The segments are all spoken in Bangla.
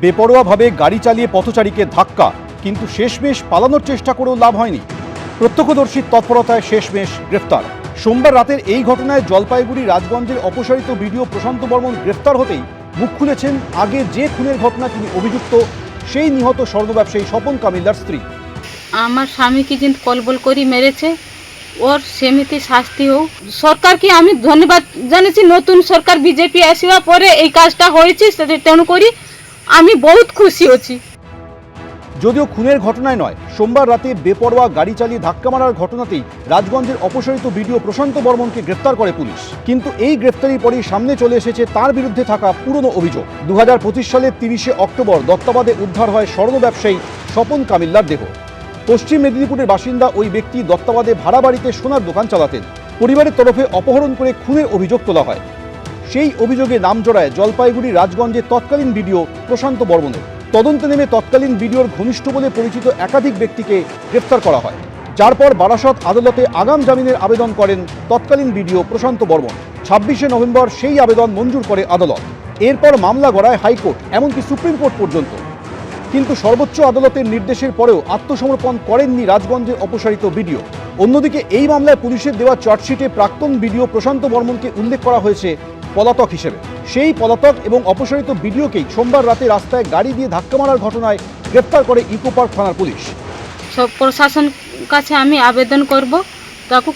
বেপরোয়াভাবে গাড়ি চালিয়ে পথচারীকে ধাক্কা, কিন্তু শেষমেশ পালানোর চেষ্টা করেও লাভ হয়নি। প্রত্যক্ষদর্শীর তৎপরতায় শেষমেশ গ্রেফতার। সোমবার রাতের এই ঘটনায় জলপাইগুড়ি রাজগঞ্জের অপসারিত বিডিও প্রশান্ত বর্মন গ্রেফতার হতেই মুখ খুলেছেন আগে যে খুনের ঘটনা তিনি অভিযুক্ত সেই নিহত স্বর্ণ ব্যবসায়ী স্বপন কামিল্লার স্ত্রী। আমার স্বামীকে যেন কলবল করে মেরেছে, ওর সেমিতি শাস্তি হোক। সরকারকে আমি ধন্যবাদ জানাচ্ছি, নতুন সরকার বিজেপি আসিবা পরে এই কাজটা হয়েছে, তেমন করি আমি বহুত খুশি হচ্ছি। যদিও খুনের ঘটনায় নয়, সোমবার রাতে বেপরোয়া গাড়ি চালিয়ে ধাক্কা মারার ঘটনাতেই রাজগঞ্জের অপসারিত বিডিও প্রশান্ত বর্মনকে গ্রেফতার করে পুলিশ। কিন্তু এই গ্রেফতারির পরেই সামনে চলে এসেছে তার বিরুদ্ধে থাকা পুরনো অভিযোগ। 2025 সালের 30শে অক্টোবর দত্তাবাদে উদ্ধার হয় স্বর্ণ ব্যবসায়ী স্বপন কামিল্লার দেহ। পশ্চিম মেদিনীপুরের বাসিন্দা ওই ব্যক্তি দত্তাবাদে ভাড়া বাড়িতে সোনার দোকান চালাতেন। পরিবারের তরফে অপহরণ করে খুনের অভিযোগ তোলা হয়। সেই অভিযোগে নাম জড়ায় জলপাইগুড়ি রাজগঞ্জের তৎকালীন বিডিও প্রশান্ত বর্মনের। তদন্তে নেমে তৎকালীন বিডিওর ঘনিষ্ঠ বলে পরিচিত একাধিক ব্যক্তিকে গ্রেফতার করা হয়, যার পর বারাসত আদালতে আগাম জামিনের আবেদন করেন তৎকালীন বিডিও প্রশান্ত বর্মন। 26শে নভেম্বর সেই আবেদন মঞ্জুর করে আদালত। এরপর মামলা গড়ায় হাইকোর্ট, এমনকি সুপ্রিম কোর্ট পর্যন্ত। কিন্তু সর্বোচ্চ আদালতের নির্দেশের পরেও আত্মসমর্পণ করেননি রাজগঞ্জের অপসারিত বিডিও। অন্যদিকে এই মামলায় পুলিশের দেওয়া চার্জশিটে প্রাক্তন বিডিও প্রশান্ত বর্মনকে উল্লেখ করা হয়েছে পলাতক হিসেবে। সেই পলাতক এবং অপসারিত বিডিওকেই সোমবার রাতে রাস্তায় গাড়ি দিয়ে ধাক্কা মারার ঘটনায় গ্রেফতার করে ইকো পার্ক থানার পুলিশ। সব প্রশাসন কাছে আমি আবেদন করব তাকে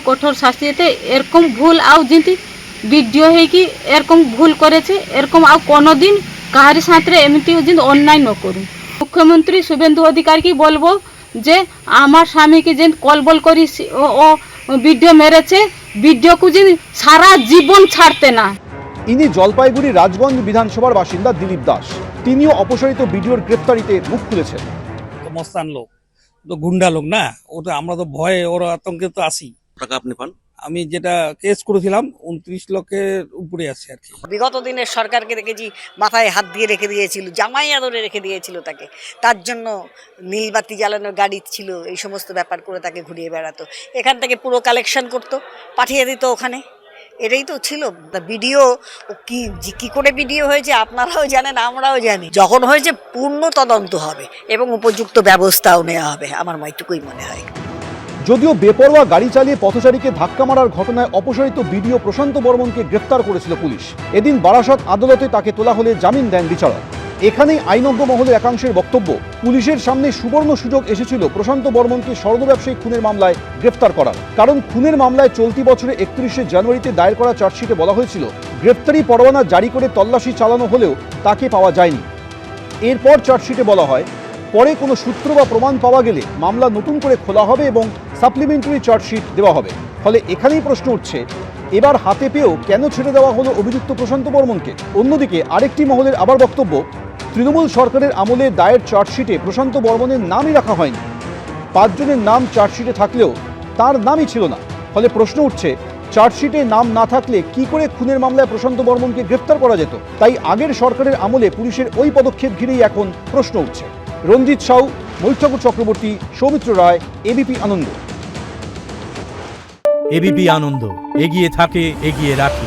কঠোর শাস্তি দিতে। এরকম ভুল আও যেতে বিডিও হয়েকি এরকম ভুল করেছে, এরকম আও কোনোদিন কাহারি সাথে এমনি যেন অন্যায় ন করুন। মুখ্যমন্ত্রী শুভেন্দু অধিকারীকে বলবো যে আমার স্বামীকে যেন কলবল করি ও বিডিও মেরেছে, বিডিওকে যেন সারা জীবন ছাড়তে না। ইনি জলপাইগুড়ি রাজগঞ্জ বিধানসভার বাসিন্দা দিলীপ দাস। তিনিও অপসারিত বিডিওর গ্রেফতারিতে মুখ খুলেছেন। মস্তান লোক তো, গুন্ডা লোক না, ওটা আমরা তো ভয়ে ওর আতঙ্কে তো আসি। টাকা আপনি পান? আমি যেটা কেস করেছিলাম 29 লক্ষের উপরে আছে আর কি। বিগত দিনের সরকারকে দেখেছি মাথায় হাত দিয়ে রেখে দিয়েছিল, জামাই আদরে রেখে দিয়েছিল তাকে। তার জন্য নীলবাতি জ্বালানোর গাড়ি ছিল, এই সমস্ত ব্যাপার করে তাকে ঘুরিয়ে বেড়াতো। এখান থেকে পুরো কালেকশন করতো, পাঠিয়ে দিত ওখানে। এটাই তো ছিল ভিডিও। কি করে ভিডিও হয়েছে আপনারাও জানেন, আমরাও জানি। যখন হয়েছে পূর্ণ তদন্ত হবে এবং উপযুক্ত ব্যবস্থাও নেওয়া হবে, আমার এইটুকুই মনে হয়। যদিও বেপরোয়া গাড়ি চালিয়ে পথচারীকে ধাক্কা মারার ঘটনায় অপসারিত বিডিও প্রশান্ত বর্মনকে গ্রেফতার করেছিল পুলিশ, এদিন বারাসত আদালতে তাকে তোলা হলে জামিন দেন বিচারক। এখানেই আইনজ্ঞ মহলের একাংশের বক্তব্য, পুলিশের সামনে সুবর্ণ সুযোগ এসেছিল প্রশান্ত বর্মনকে স্বর্ণ ব্যবসায়ী খুনের মামলায় গ্রেফতার করার। কারণ খুনের মামলায় চলতি বছরে 31শে জানুয়ারিতে দায়ের করা চার্জশিটে বলা হয়েছিল গ্রেফতারি পরোয়ানা জারি করে তল্লাশি চালানো হলেও তাকে পাওয়া যায়নি। এরপর চার্জশিটে বলা হয় পরে কোনো সূত্র বা প্রমাণ পাওয়া গেলে মামলা নতুন করে খোলা হবে এবং সাপ্লিমেন্টারি চার্জশিট দেওয়া হবে। ফলে এখানেই প্রশ্ন উঠছে, এবার হাতে পেয়েও কেন ছেড়ে দেওয়া হলো অভিযুক্ত প্রশান্ত বর্মনকে? অন্যদিকে আরেকটি মহলের আবার বক্তব্য, তৃণমূল সরকারের আমলে দায়ের চার্জশিটে প্রশান্ত বর্মনের নামই রাখা হয়নি। 5 জনের নাম চার্জশিটে থাকলেও তার নামই ছিল না। ফলে প্রশ্ন উঠছে, চার্জশিটে নাম না থাকলে কি করে খুনের মামলায় প্রশান্ত বর্মনকে গ্রেফতার করা যেত? তাই আগের সরকারের আমলে পুলিশের ওই পদক্ষেপ ঘিরেই এখন প্রশ্ন উঠছে। রঞ্জিত সাউ, মৈত্রকুট চক্রবর্তী, সৌমিত্র রায়, এবিপি আনন্দ। এবিপি আনন্দ, এগিয়ে থাকে, এগিয়ে রাখে।